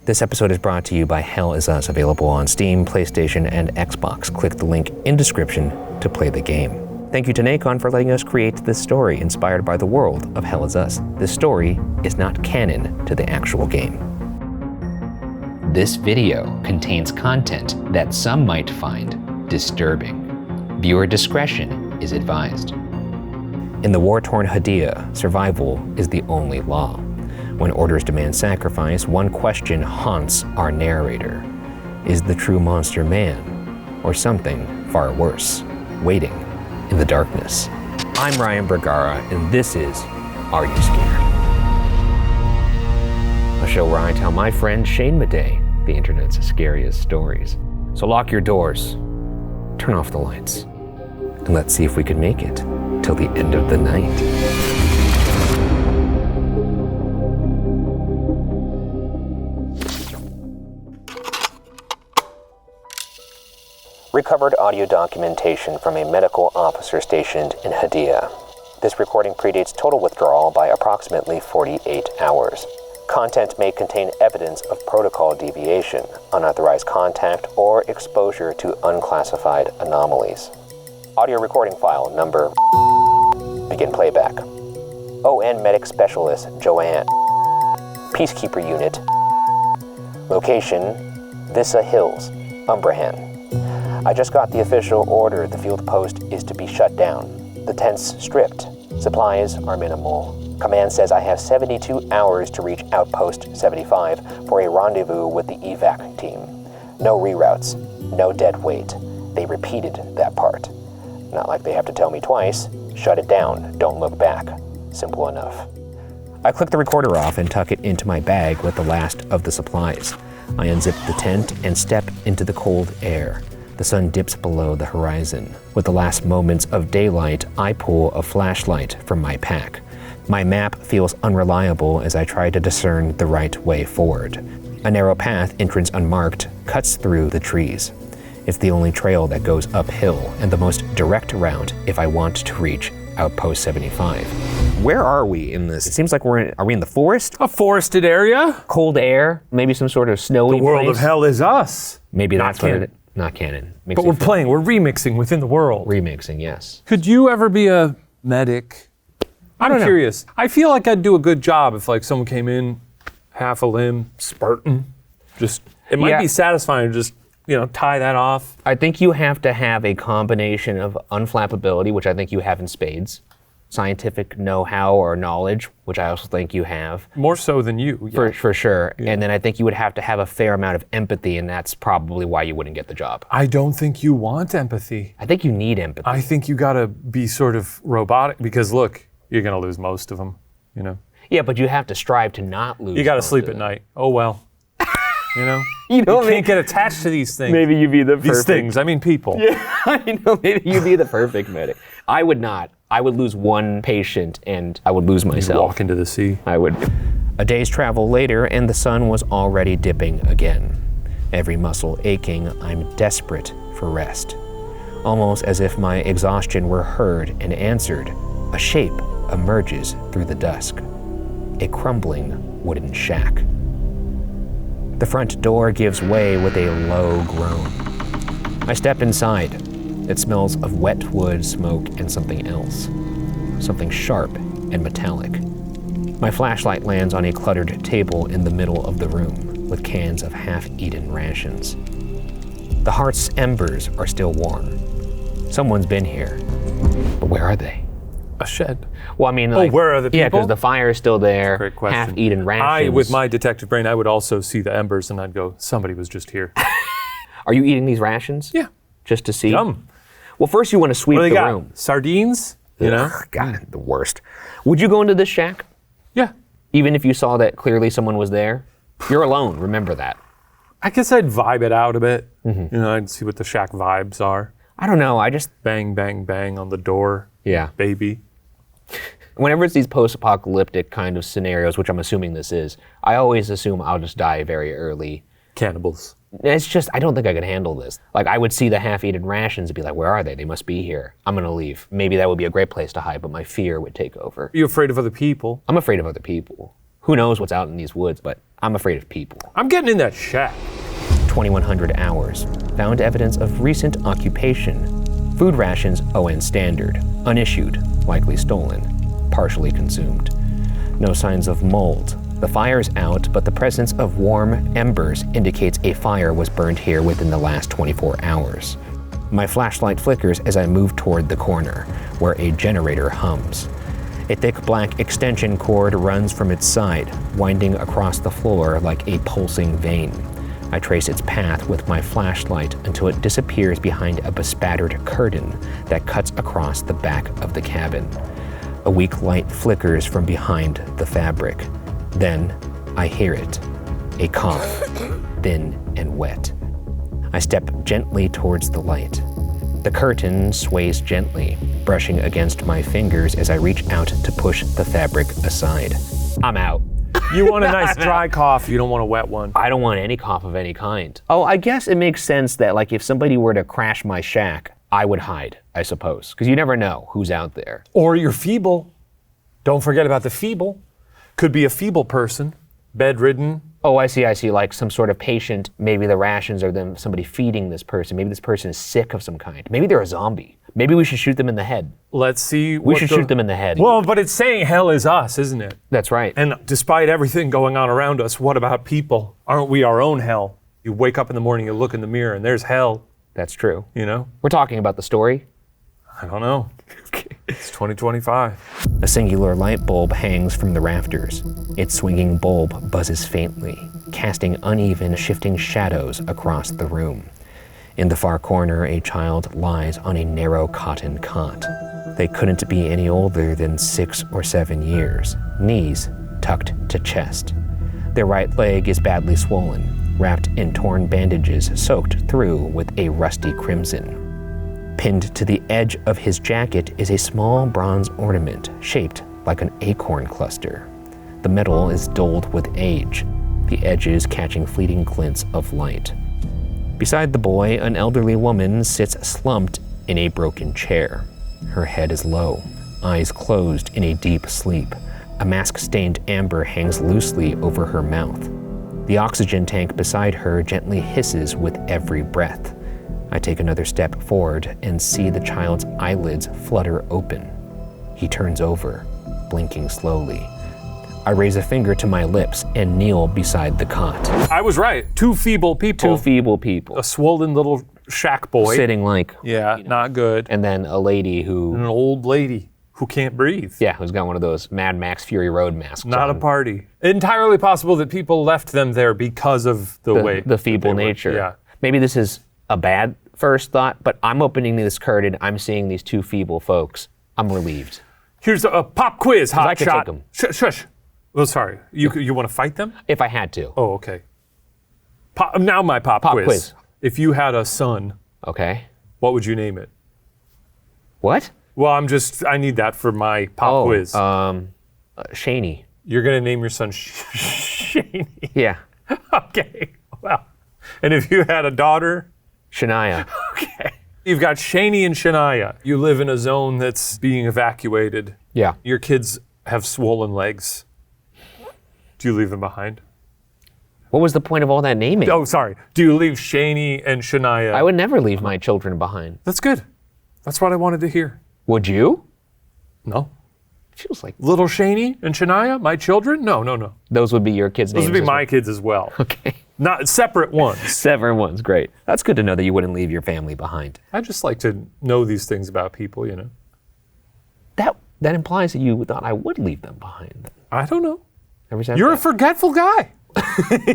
This episode is brought to you by Hell Is Us, available on Steam, PlayStation, and Xbox. Click the link in description to play the game. Thank you to Nacon for letting us create this story inspired by the world of Hell Is Us. This story is not canon to the actual game. This video contains content that some might find disturbing. Viewer discretion is advised. In the war-torn Hadia, survival is the only law. When orders demand sacrifice, one question haunts our narrator. Is the true monster man, or something far worse, waiting in the darkness? I'm Ryan Bergara, and this is Are You Scared? A show where I tell my friend Shane Madej the internet's scariest stories. So lock your doors, turn off the lights, and let's see if we can make it till the end of the night. Recovered audio documentation from a medical officer stationed in Hadia. This recording predates total withdrawal by approximately 48 hours. Content may contain evidence of protocol deviation, unauthorized contact, or exposure to unclassified anomalies. Audio recording file number. Begin playback. ON Medic Specialist Joanne. Peacekeeper Unit. Location, Vissa Hills, Umbrahan. I just got the official order the field post is to be shut down. The tents stripped. Supplies are minimal. Command says I have 72 hours to reach Outpost 75 for a rendezvous with the evac team. No reroutes, no dead weight. They repeated that part. Not like they have to tell me twice. Shut it down, don't look back. Simple enough. I click the recorder off and tuck it into my bag with the last of the supplies. I unzip the tent and step into the cold air. The sun dips below the horizon. With the last moments of daylight, I pull a flashlight from my pack. My map feels unreliable as I try to discern the right way forward. A narrow path, entrance unmarked, cuts through the trees. It's the only trail that goes uphill and the most direct route if I want to reach Outpost 75. Where are we in this? It seems like are we in the forest? A forested area? Cold air? Maybe some sort of snowy The world place? of Hell Is Us. Maybe Not that's what canon. it is. Not canon. But we're playing, we're remixing within the world. Remixing, yes. Could you ever be a medic? I'm curious. I feel like I'd do a good job if like someone came in, half a limb, Spartan. It might be satisfying to just, tie that off. I think you have to have a combination of unflappability, which I think you have in spades, scientific know-how or knowledge, which I also think you have. More so than you. Yeah. For sure. Yeah. And then I think you would have to have a fair amount of empathy, and that's probably why you wouldn't get the job. I don't think you want empathy. I think you need empathy. I think you gotta be sort of robotic because look, you're gonna lose most of them, Yeah, but you have to strive to not lose. You gotta sleep at night. Oh well. You can't get attached to these things. Maybe you'd be the These things, I mean people. Yeah, I know, maybe you'd be the perfect medic. I would not. I would lose one patient and I would lose myself. You'd walk into the sea. I would. A day's travel later and the sun was already dipping again. Every muscle aching, I'm desperate for rest. Almost as if my exhaustion were heard and answered, a shape emerges through the dusk. A crumbling wooden shack. The front door gives way with a low groan. I step inside. It smells of wet wood, smoke, and something else. Something sharp and metallic. My flashlight lands on a cluttered table in the middle of the room with cans of half-eaten rations. The hearth's embers are still warm. Someone's been here, but where are they? A shed. Well, I mean, where are the people? Yeah, because the fire is still there. Great question. Half-eaten rations. With my detective brain, I would also see the embers and I'd go, somebody was just here. Are you eating these rations? Yeah. Just to see? Yum. Well, first you want to sweep the room. Sardines? God, the worst. Would you go into this shack? Yeah. Even if you saw that clearly someone was there? You're alone, remember that. I guess I'd vibe it out a bit. Mm-hmm. I'd see what the shack vibes are. I don't know, I just... Bang, bang, bang on the door. Yeah. Baby. Whenever it's these post-apocalyptic kind of scenarios, which I'm assuming this is, I always assume I'll just die very early. Cannibals. It's just, I don't think I could handle this. Like, I would see the half-eaten rations and be like, where are they? They must be here. I'm gonna leave. Maybe that would be a great place to hide, but my fear would take over. Are you afraid of other people? I'm afraid of other people. Who knows what's out in these woods, but I'm afraid of people. I'm getting in that shack. 2100 hours. Found evidence of recent occupation. Food rations ON standard. Unissued, likely stolen. Partially consumed. No signs of mold. The fire's out, but the presence of warm embers indicates a fire was burned here within the last 24 hours. My flashlight flickers as I move toward the corner, where a generator hums. A thick black extension cord runs from its side, winding across the floor like a pulsing vein. I trace its path with my flashlight until it disappears behind a bespattered curtain that cuts across the back of the cabin. A weak light flickers from behind the fabric. Then I hear it, a cough, thin and wet. I step gently towards the light. The curtain sways gently, brushing against my fingers as I reach out to push the fabric aside. I'm out. You want a nice dry cough, you don't want a wet one. I don't want any cough of any kind. Oh, I guess it makes sense that like if somebody were to crash my shack, I would hide, I suppose, because you never know who's out there. Or you're feeble. Don't forget about the feeble. Could be a feeble person, bedridden. Oh, I see, like some sort of patient. Maybe the rations are them, somebody feeding this person. Maybe this person is sick of some kind. Maybe they're a zombie. Maybe we should shoot them in the head. Let's see. We should shoot them in the head. Well, but it's saying hell is us, isn't it? That's right. And despite everything going on around us, what about people? Aren't we our own hell? You wake up in the morning, you look in the mirror, and there's hell. That's true. You know? We're talking about the story. I don't know. It's 2025. A singular light bulb hangs from the rafters. Its swinging bulb buzzes faintly, casting uneven, shifting shadows across the room. In the far corner, a child lies on a narrow cotton cot. They couldn't be any older than 6 or 7 years, knees tucked to chest. Their right leg is badly swollen, wrapped in torn bandages soaked through with a rusty crimson. Pinned to the edge of his jacket is a small bronze ornament shaped like an acorn cluster. The metal is dulled with age, the edges catching fleeting glints of light. Beside the boy, an elderly woman sits slumped in a broken chair. Her head is low, eyes closed in a deep sleep. A mask-stained amber hangs loosely over her mouth. The oxygen tank beside her gently hisses with every breath. I take another step forward and see the child's eyelids flutter open. He turns over, blinking slowly. I raise a finger to my lips and kneel beside the cot. I was right. 2 feeble people. 2 feeble people. A swollen little shack boy. Sitting like... Yeah, not good. And then a lady who... An old lady who can't breathe. Yeah, who's got one of those Mad Max Fury Road masks Not on. a party. Entirely possible that people left them there because of the way... The feeble nature. Yeah. Maybe this is a bad first thought, but I'm opening this curtain, I'm seeing these 2 feeble folks. I'm relieved. Here's a pop quiz, hot I could shot. take 'em. Shush. Oh, sorry. You want to fight them? If I had to. Oh, okay. Now my pop quiz. If you had a son, Okay. what would you name it? What? Well, I need that for my pop quiz. Shaney. You're going to name your son Shaney. Yeah. Okay. Well, and if you had a daughter? Shania. Okay. You've got Shaney and Shania. You live in a zone that's being evacuated. Yeah. Your kids have swollen legs. Do you leave them behind? What was the point of all that naming? Oh, sorry. Do you leave Shaney and Shania? I would never leave my children behind. That's good. That's what I wanted to hear. Would you? No. Feels like Little Shaney and Shania, my children? No. those would be your kids' names. Those would be as my kids as well. Okay. Not separate ones. Separate ones, great. That's good to know that you wouldn't leave your family behind. I just like to know these things about people, you know. That implies that you thought I would leave them behind. I don't know. Ever since You're a forgetful guy.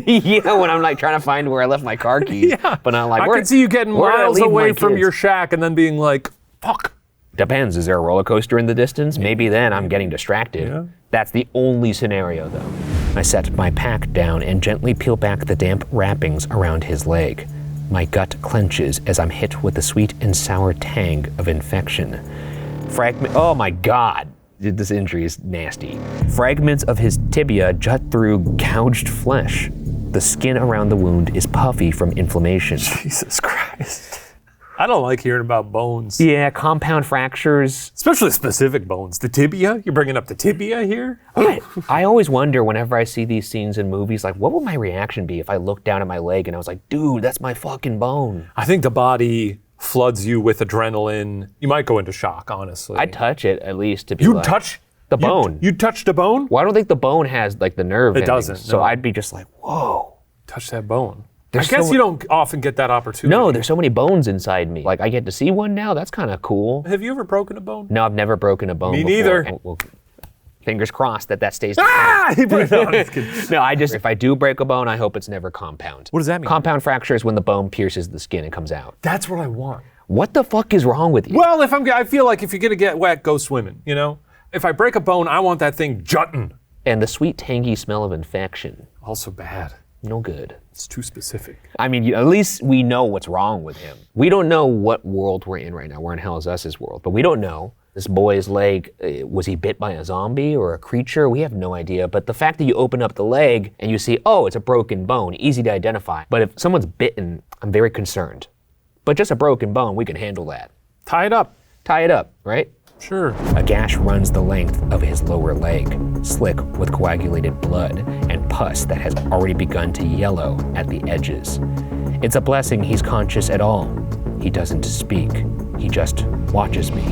yeah, when I'm like trying to find where I left my car keys. Yeah. But not like I can see you getting where did I miles leave away my from kids? your shack and then being like, fuck. Depends. Is there a roller coaster in the distance? Maybe then I'm getting distracted. Yeah. That's the only scenario, though. I set my pack down and gently peel back the damp wrappings around his leg. My gut clenches as I'm hit with the sweet and sour tang of infection. Oh my God. This injury is nasty. Fragments of his tibia jut through gouged flesh. The skin around the wound is puffy from inflammation. Jesus Christ. I don't like hearing about bones. Yeah, compound fractures. Especially specific bones. The tibia? You're bringing up the tibia here? I always wonder whenever I see these scenes in movies, like, what would my reaction be if I looked down at my leg and I was like, dude, that's my fucking bone? I think the body floods you with adrenaline. You might go into shock, honestly. I'd touch it at least to be You'd like, touch the bone. You touched a bone? Well, I don't think the bone has like the nerve. It doesn't. So No. I'd be just like, whoa. Touch that bone. There's I guess so- you don't often get that opportunity. No, there's so many bones inside me. Like, I get to see one now. That's kind of cool. Have you ever broken a bone? No, I've never broken a bone Me before. neither. And, well, fingers crossed that stays. He put it on. Just kidding. No, if I do break a bone, I hope it's never compound. What does that mean? Compound fracture is when the bone pierces the skin and comes out. That's what I want. What the fuck is wrong with you? Well, I feel like if you're gonna get wet, go swimming, you know? If I break a bone, I want that thing jutting. And the sweet, tangy smell of infection. Also bad. No good. It's too specific. I mean, at least we know what's wrong with him. We don't know what world we're in right now. We're in Hell's Us's world, but we don't know. This boy's leg, was he bit by a zombie or a creature? We have no idea. But the fact that you open up the leg and you see, oh, it's a broken bone, easy to identify. But if someone's bitten, I'm very concerned. But just a broken bone, we can handle that. Tie it up. Tie it up, right? Sure. A gash runs the length of his lower leg, slick with coagulated blood and pus that has already begun to yellow at the edges. It's a blessing he's conscious at all. He doesn't speak. He just watches me.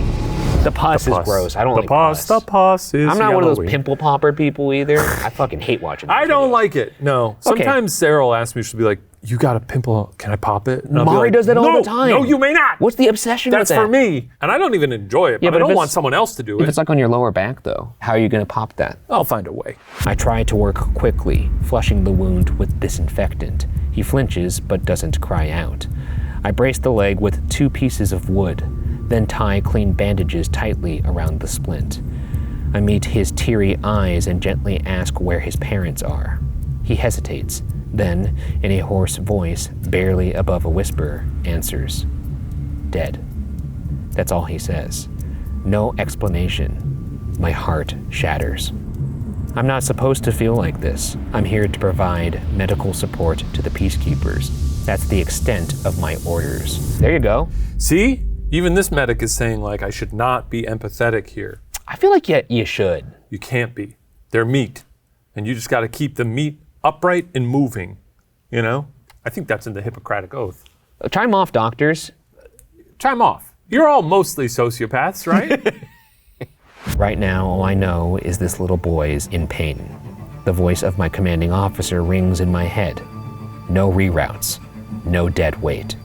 The pus is gross. I don't like pus. The pus is I'm not one of those yellowy. pimple popper people either. I fucking hate watching I those don't videos. like it. No. Sometimes Sarah will ask me, she'll be like, you got a pimple, can I pop it? And I'll be Mari like, does that all "No, the time. No, you may not. What's the obsession That's with that? for me. And I don't even enjoy it, but I but if don't it's- want someone else to do If it. it's like on your lower back though, how are you gonna pop that? I'll find a way. I try to work quickly, flushing the wound with disinfectant. He flinches, but doesn't cry out. I brace the leg with 2 pieces of wood, then tie clean bandages tightly around the splint. I meet his teary eyes and gently ask where his parents are. He hesitates, then, in a hoarse voice, barely above a whisper, answers, "Dead." That's all he says. No explanation. My heart shatters. I'm not supposed to feel like this. I'm here to provide medical support to the peacekeepers. That's the extent of my orders. There you go. See? Even this medic is saying, like, I should not be empathetic here. I feel like you should. You can't be. They're meat. And you just got to keep the meat upright and moving, you know? I think that's in the Hippocratic Oath. Time off, doctors. Time off. You're all mostly sociopaths, right? Right now, all I know is this little boy is in pain. The voice of my commanding officer rings in my head. No reroutes. No dead weight.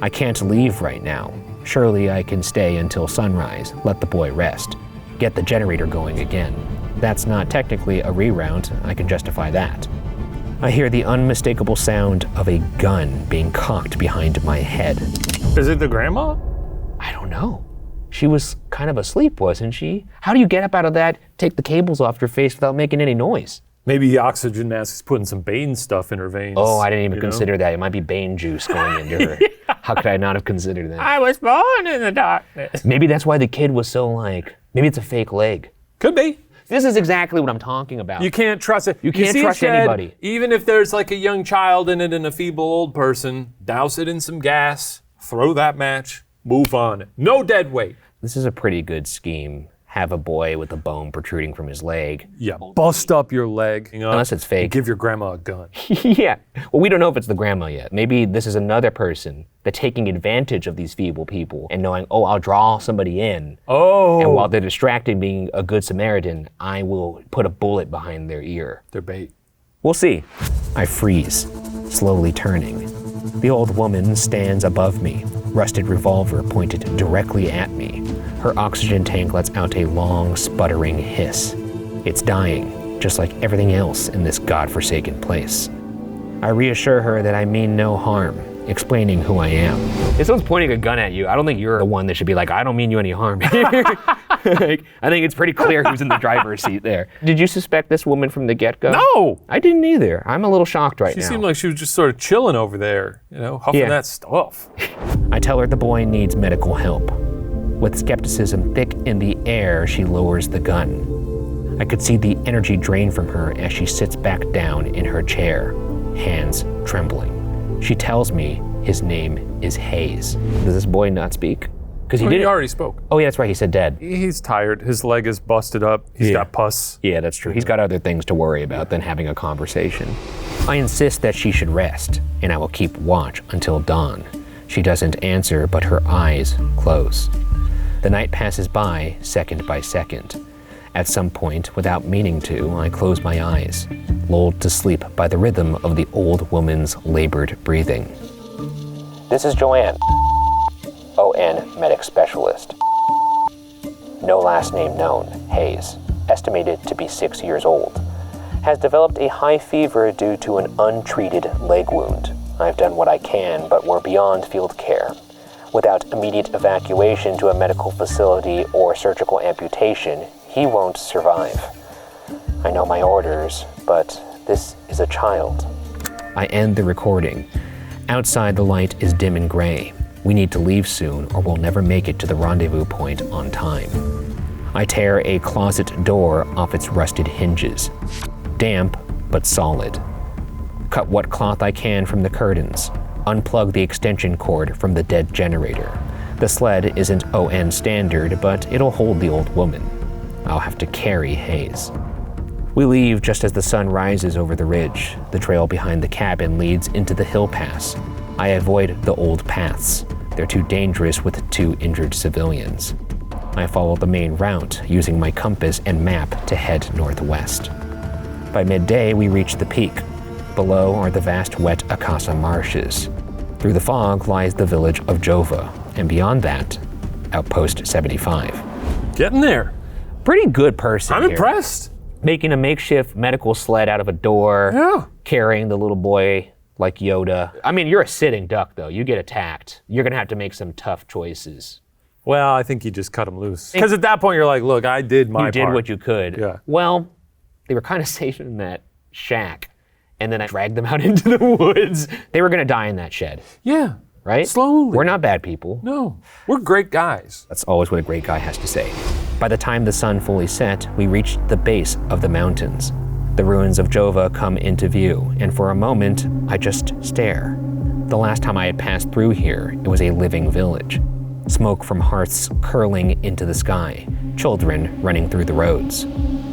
I can't leave right now. Surely I can stay until sunrise, let the boy rest, get the generator going again. That's not technically a reroute, I can justify that. I hear the unmistakable sound of a gun being cocked behind my head. Is it the grandma? I don't know. She was kind of asleep, wasn't she? How do you get up out of that, take the cables off your face without making any noise? Maybe the oxygen mask is putting some Bane stuff in her veins. Oh, I didn't even you know? consider that. It might be Bane juice going into her. How could I not have considered that? I was born in the darkness. Maybe that's why the kid was so like, maybe it's a fake leg. Could be. This is exactly what I'm talking about. You can't trust it. You can't see a trust shed, anybody. Even if there's like a young child in it and a feeble old person, douse it in some gas, throw that match, move on. No dead weight. This is a pretty good scheme. Have a boy with a bone protruding from his leg. Yeah, bust up your leg. You know, Unless it's fake. and give your grandma a gun. Yeah. Well, we don't know if it's the grandma yet. Maybe this is another person that's taking advantage of these feeble people and knowing, oh, I'll draw somebody in. Oh. And while they're distracted being a good Samaritan, I will put a bullet behind their ear. They're bait. We'll see. I freeze, slowly turning. The old woman stands above me, rusted revolver pointed directly at me. Her oxygen tank lets out a long, sputtering hiss. It's dying, just like everything else in this godforsaken place. I reassure her that I mean no harm, explaining who I am. If someone's pointing a gun at you, I don't think you're the one that should be like, I don't mean you any harm. Like, I think it's pretty clear who's in the driver's seat there. Did you suspect this woman from the get-go? No! I didn't either. I'm a little shocked right She now. seemed like she was just sort of chilling over there, you know, huffing Yeah. that stuff. I tell her the boy needs medical help. With skepticism thick in the air, she lowers the gun. I could see the energy drain from her as she sits back down in her chair, hands trembling. She tells me His name is Hayes. Does this boy not speak? Because He already spoke. Oh, yeah, that's right. He said dead. He's tired. His leg is busted up. He's got pus. Yeah, that's true. He's got other things to worry about than having a conversation. I insist that she should rest, and I will keep watch until dawn. She doesn't answer, but her eyes close. The night passes by, second by second. At some point, without meaning to, I close my eyes, lulled to sleep by the rhythm of the old woman's labored breathing. This is Joanne, ON medic specialist. No last name known, Hayes, estimated to be 6 years old, has developed a high fever due to an untreated leg wound. I've done what I can, but we're beyond field care. Without immediate evacuation to a medical facility or surgical amputation, he won't survive. I know my orders, but this is a child. I end the recording. Outside, the light is dim and gray. We need to leave soon, or we'll never make it to the rendezvous point on time. I tear a closet door off its rusted hinges. Damp, but solid. Cut what cloth I can from the curtains. Unplug the extension cord from the dead generator. The sled isn't ON standard, but it'll hold the old woman. I'll have to carry Hayes. We leave just as the sun rises over the ridge. The trail behind the cabin leads into the hill pass. I avoid the old paths. They're too dangerous with 2 injured civilians. I follow the main route, using my compass and map to head northwest. By midday, we reach the peak. Below are the vast wet Akasa marshes. Through the fog lies the village of Jova, and beyond that, outpost 75. Getting there. Pretty good person I'm here. impressed. Making a makeshift medical sled out of a door, carrying the little boy like Yoda. I mean, you're a sitting duck, though. You get attacked. You're gonna have to make some tough choices. Well, I think you just cut him loose. Because at that point, you're like, look, I did my part. You did what you could. Yeah. Well, they were kind of safe in that shack, and then I dragged them out into the woods. They were gonna die in that shed. Yeah. Right? Slowly. We're not bad people. No. We're great guys. That's always what a great guy has to say. By the time the sun fully set, we reached the base of the mountains. The ruins of Jova come into view, and for a moment, I just stare. The last time I had passed through here, it was a living village. Smoke from hearths curling into the sky, children running through the roads.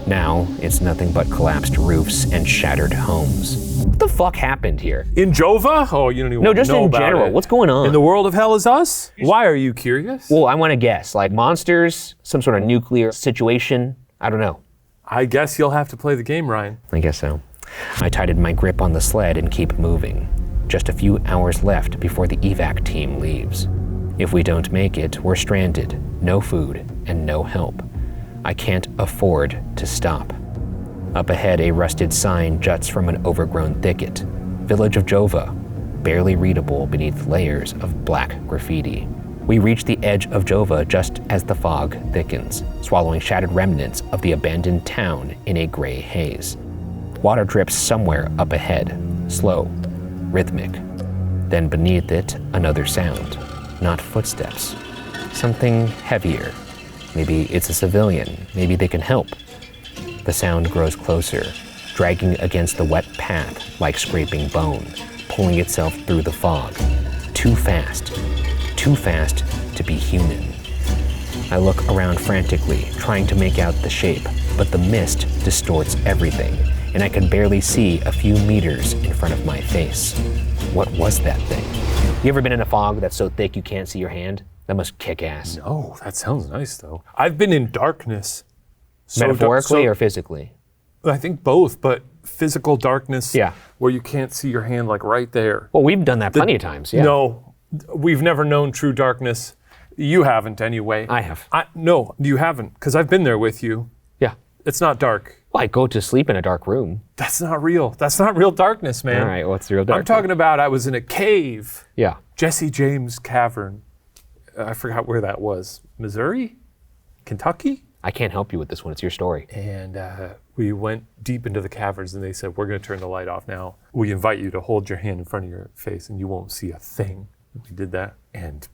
Now, it's nothing but collapsed roofs and shattered homes. What the fuck happened here? In Jova? Oh, you don't even No, want to just know in about general. it. What's going on? In the world of Hell Is Us? Why are you curious? Well, I want to guess. Like monsters, some sort of nuclear situation. I don't know. I guess you'll have to play the game, Ryan. I guess so. I tightened my grip on the sled and keep moving. Just a few hours left before the evac team leaves. If we don't make it, we're stranded. No food and no help. I can't afford to stop. Up ahead, a rusted sign juts from an overgrown thicket. Village of Jova, barely readable beneath layers of black graffiti. We reach the edge of Jova just as the fog thickens, swallowing shattered remnants of the abandoned town in a gray haze. Water drips somewhere up ahead, slow, rhythmic. Then beneath it, another sound. Not footsteps. Something heavier. Maybe it's a civilian. Maybe they can help. The sound grows closer, dragging against the wet path like scraping bone, pulling itself through the fog. Too fast to be human. I look around frantically, trying to make out the shape, but the mist distorts everything, and I can barely see a few meters in front of my face. What was that thing? You ever been in a fog that's so thick you can't see your hand? That must kick ass. No, that sounds nice, though. I've been in darkness. Metaphorically or physically? I think both, but physical darkness, Yeah. where you can't see your hand like right there. Well, we've done that plenty of times, yeah. No, we've never known true darkness. You haven't anyway. I have. No, you haven't, because I've been there with you. Yeah. It's not dark. Well, I go to sleep in a dark room. That's not real. That's not real darkness, man. All right, what's the real darkness? I'm talking about I was in a cave. Yeah. Jesse James Cavern. I forgot where that was. Missouri? Kentucky? I can't help you with this one. It's your story. And we went deep into the caverns and they said, we're going to turn the light off now. We invite you to hold your hand in front of your face and you won't see a thing. We did that and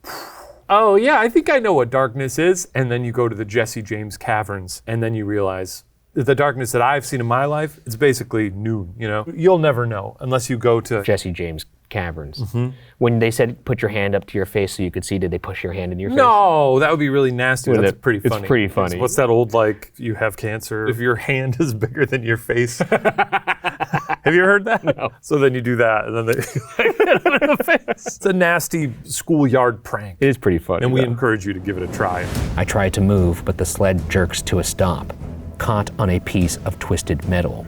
oh yeah, I think I know what darkness is. And then you go to the Jesse James Caverns and then you realize the darkness that I've seen in my life, it's basically noon, you know? You'll never know unless you go to Jesse James caverns. When they said put your hand up to your face so you could see, did they push your hand in your face? No, that would be really nasty. That's pretty funny. It's pretty funny. What's that old, like, you have cancer if your hand is bigger than your face? Have you ever heard that? No. So then you do that, and then they hit them in the face. It's a nasty schoolyard prank. It is pretty funny. And we encourage you to give it a try. I try to move, but the sled jerks to a stop, caught on a piece of twisted metal.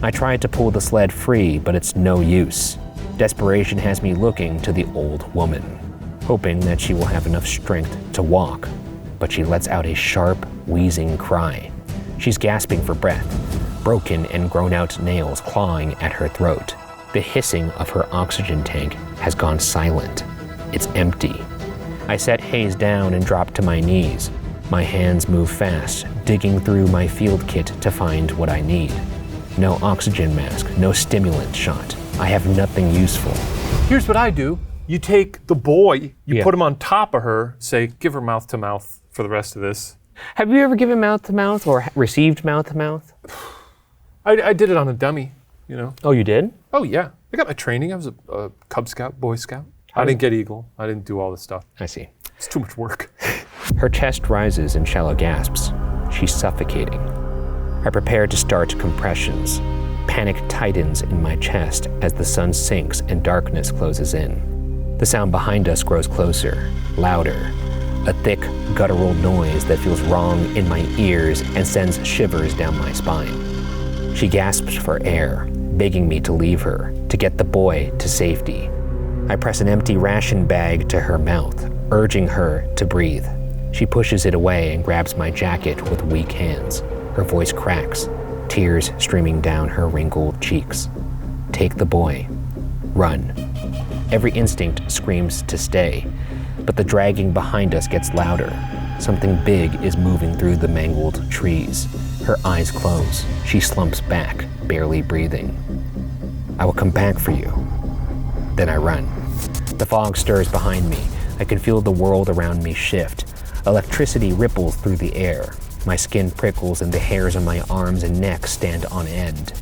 I try to pull the sled free, but it's no use. Desperation has me looking to the old woman, hoping that she will have enough strength to walk, but she lets out a sharp, wheezing cry. She's gasping for breath, broken and grown-out nails clawing at her throat. The hissing of her oxygen tank has gone silent. It's empty. I set Hayes down and drop to my knees. My hands move fast, digging through my field kit to find what I need. No oxygen mask, no stimulant shot. I have nothing useful. Here's what I do. You take the boy, you put him on top of her, say, give her mouth to mouth for the rest of this. Have you ever given mouth to mouth or received mouth to mouth? I did it on a dummy, you know. Oh, you did? Oh, yeah. I got my training. I was a Cub Scout, Boy Scout. I didn't get Eagle. I didn't do all this stuff. I see. It's too much work. Her chest rises in shallow gasps. She's suffocating. I prepare to start compressions. Panic tightens in my chest as the sun sinks and darkness closes in. The sound behind us grows closer, louder. A thick, guttural noise that feels wrong in my ears and sends shivers down my spine. She gasps for air, begging me to leave her, to get the boy to safety. I press an empty ration bag to her mouth, urging her to breathe. She pushes it away and grabs my jacket with weak hands. Her voice cracks, tears streaming down her wrinkled cheeks. Take the boy. Run. Every instinct screams to stay, but the dragging behind us gets louder. Something big is moving through the mangled trees. Her eyes close. She slumps back, barely breathing. I will come back for you. Then I run. The fog stirs behind me. I can feel the world around me shift. Electricity ripples through the air. My skin prickles and the hairs on my arms and neck stand on end.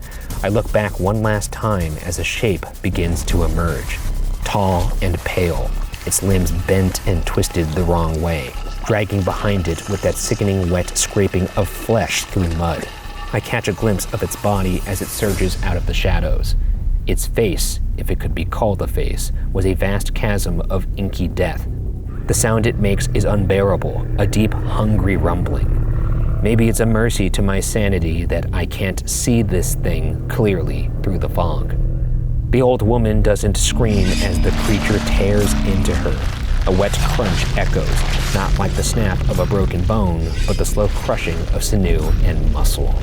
I look back one last time as a shape begins to emerge. Tall and pale, its limbs bent and twisted the wrong way, dragging behind it with that sickening wet scraping of flesh through mud. I catch a glimpse of its body as it surges out of the shadows. Its face, if it could be called a face, was a vast chasm of inky death. The sound it makes is unbearable, a deep, hungry rumbling. Maybe it's a mercy to my sanity that I can't see this thing clearly through the fog. The old woman doesn't scream as the creature tears into her. A wet crunch echoes, not like the snap of a broken bone, but the slow crushing of sinew and muscle.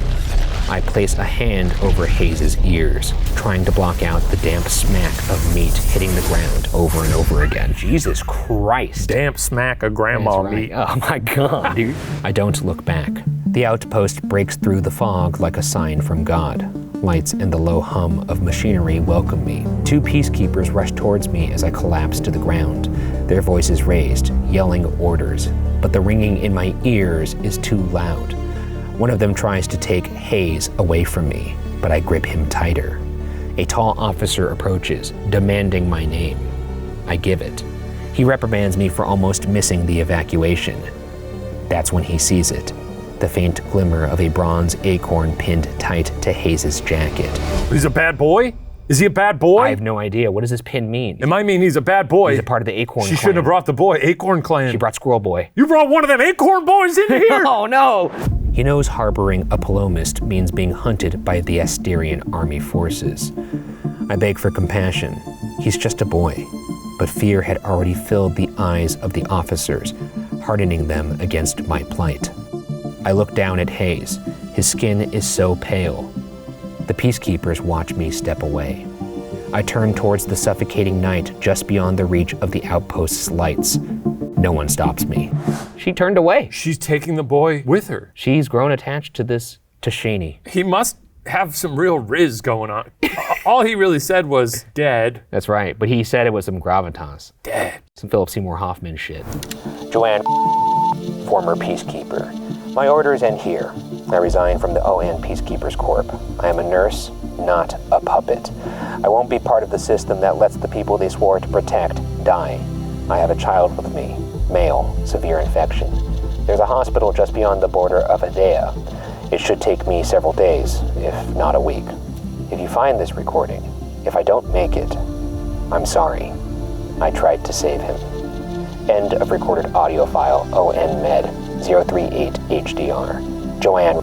I place a hand over Hayes' ears, trying to block out the damp smack of meat hitting the ground over and over again. Jesus Christ. Damp smack of grandma meat. Oh my God, dude. I don't look back. The outpost breaks through the fog like a sign from God. Lights and the low hum of machinery welcome me. Two peacekeepers rush towards me as I collapse to the ground, their voices raised, yelling orders. But the ringing in my ears is too loud. One of them tries to take Hayes away from me, but I grip him tighter. A tall officer approaches, demanding my name. I give it. He reprimands me for almost missing the evacuation. That's when he sees it. The faint glimmer of a bronze acorn pinned tight to Hayes' jacket. He's a bad boy? Is he a bad boy? I have no idea. What does this pin mean? It might mean he's a bad boy. He's a part of the acorn clan. She shouldn't have brought the boy. Acorn clan. She brought Squirrel Boy. You brought one of them acorn boys in here? Oh no! He knows harboring a palomist means being hunted by the Asterian army forces. I beg for compassion. He's just a boy. But fear had already filled the eyes of the officers, hardening them against my plight. I look down at Hayes. His skin is so pale. The peacekeepers watch me step away. I turn towards the suffocating night just beyond the reach of the outpost's lights. No one stops me. She turned away. She's taking the boy with her. She's grown attached to Shaney. He must have some real riz going on. All he really said was dead. That's right, but he said it was some gravitas. Dead. Some Philip Seymour Hoffman shit. Joanne, former peacekeeper. My orders end here. I resigned from the ON Peacekeepers Corp. I am a nurse, not a puppet. I won't be part of the system that lets the people they swore to protect die. I have a child with me, male, severe infection. There's a hospital just beyond the border of Hadea. It should take me several days, if not a week. If you find this recording, if I don't make it, I'm sorry. I tried to save him. End of recorded audio file, ON Med 038 HDR. Joanne.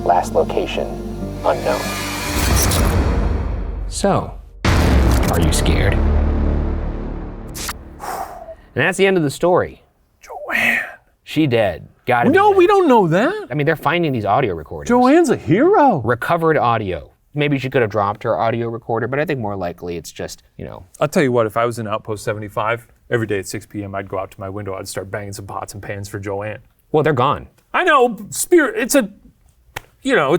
Last location, unknown. So, are you scared? And that's the end of the story. Joanne. She dead. Gotta be No, dead. we don't know that. I mean, they're finding these audio recordings. Joanne's a hero. Recovered audio. Maybe she could have dropped her audio recorder, but I think more likely it's just, I'll tell you what, if I was in Outpost 75, every day at 6 p.m. I'd go out to my window, I'd start banging some pots and pans for Joanne. well, they're gone. I know, Spirit, it's a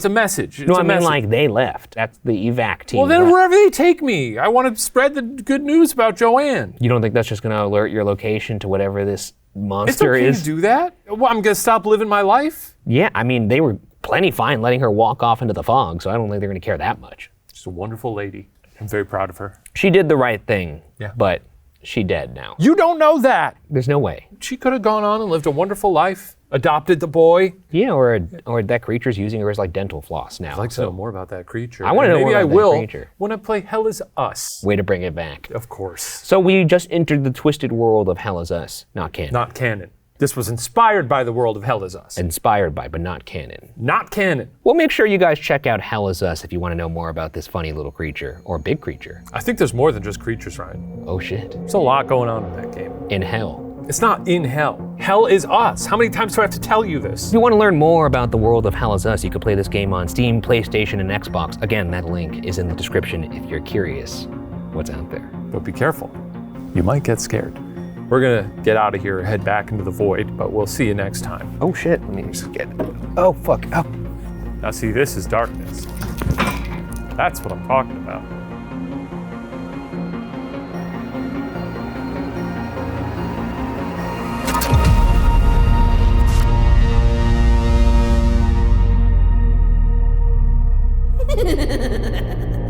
message. It's No, a I mean message. like they left. That's the evac team. Well, then left. wherever they take me, I want to spread the good news about Joanne. You don't think that's just going to alert your location to whatever this It's monster okay is? to do that. Well, I'm going to stop living my life. Yeah, I mean, they were plenty fine letting her walk off into the fog, so I don't think they're going to care that much. She's a wonderful lady. I'm very proud of her. She did the right thing, Yeah. but she dead now. You don't know that. There's no way. She could have gone on and lived a wonderful life, adopted the boy. Yeah, or that creature's using her as like dental floss now. I'd like to know more about that creature. I wanna know Maybe more I about that will creature. when I play Hell Is Us. Way to bring it back. Of course. So we just entered the twisted world of Hell Is Us, not canon. Not canon. This was inspired by the world of Hell Is Us. Inspired by, but not canon. Not canon. Well, make sure you guys check out Hell Is Us if you want to know more about this funny little creature, or big creature. I think there's more than just creatures, Ryan. Oh shit. There's a lot going on in that game. In hell. It's not in hell. Hell is us. How many times do I have to tell you this? If you want to learn more about the world of Hell Is Us, you can play this game on Steam, PlayStation, and Xbox. Again, that link is in the description if you're curious what's out there. But be careful. You might get scared. We're gonna get out of here, head back into the void, but we'll see you next time. Oh shit, let me just get... Oh fuck, oh. Now see, this is darkness. That's what I'm talking about. Ha ha ha ha!